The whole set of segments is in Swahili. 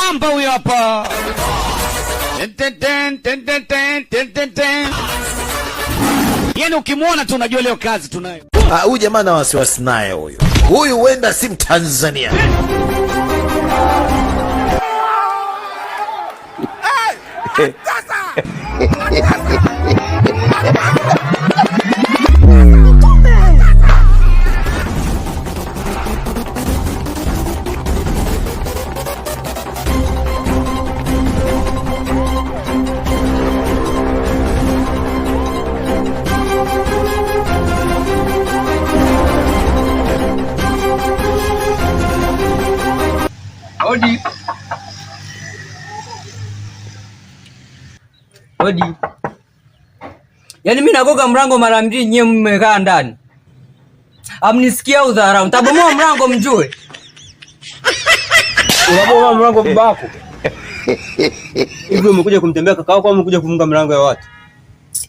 mwamba huyo hapa. Yaani ukimwona tu unajua leo kazi tunayo. Huyu jamaa na wasiwasi naye huyu. Huyu huenda si Mtanzania. Odi. Odi. Yaani mimi nagoga mlango mara mbili nyewe mmekaa ndani. Amnisikia udharau. Mtabomoa mlango mjue. Unabomoa mlango babako. Hivi umekuja kumtembea kakao au umekuja kufunga mlango ya watu?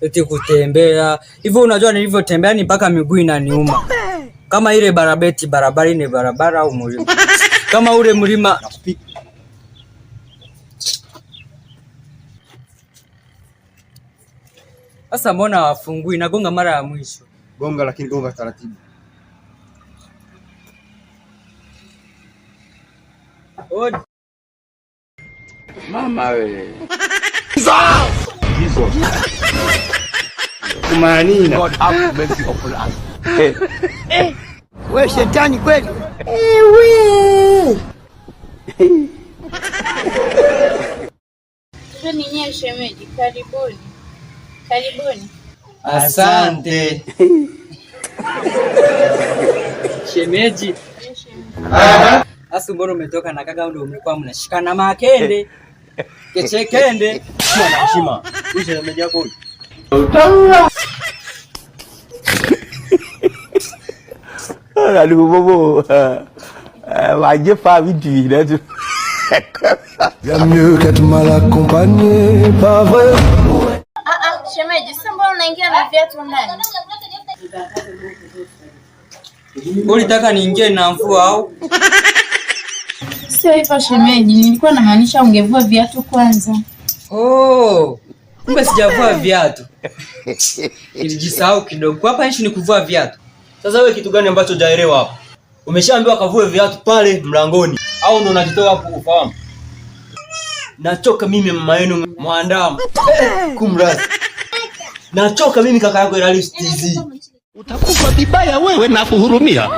Eti kutembea. Hivi unajua nilivyotembea ni mpaka miguu inaniuma. Kama ile barabara ni barabara au mlima. Kama ule mlima nakupika. Sasa mbona wafungui? Nagonga mara ya mwisho. Gonga lakini gonga taratibu. Odi. Mama wewe. Jesus. Kumanina. God have mercy upon us. Wewe shetani kweli? Ninyi shemeji, karibuni. Karibuni. Asante. Shemeji. Asu mbona umetoka na kaka ndio mlikuwa mnashikana makende. Kechekende. Mwana heshima. Huyu shemeji yako huyu. Aduh bobo. Wajib famille là tu. Bien mieux qu'être mal accompagné, pas vrai? Shemeji, sasa mbona unaingia na viatu ndani? Ulitaka niingie na mvua au? Sio hivyo shemeji, nilikuwa namaanisha ungevua viatu kwanza. Oh, kumbe sijavua viatu. Nilijisahau kidogo. Hapa nchi ni kuvua viatu. Sasa wewe kitu gani ambacho hujaelewa hapa? Umeshaambiwa kavue viatu pale mlangoni au ndo unajitoa hapo ufahamu? Nachoka mimi mama yenu Mwandamo. Kumrazi. Nachoka mimi kaka yako Elalis TZ. Utakufa vibaya wewe na kuhurumia.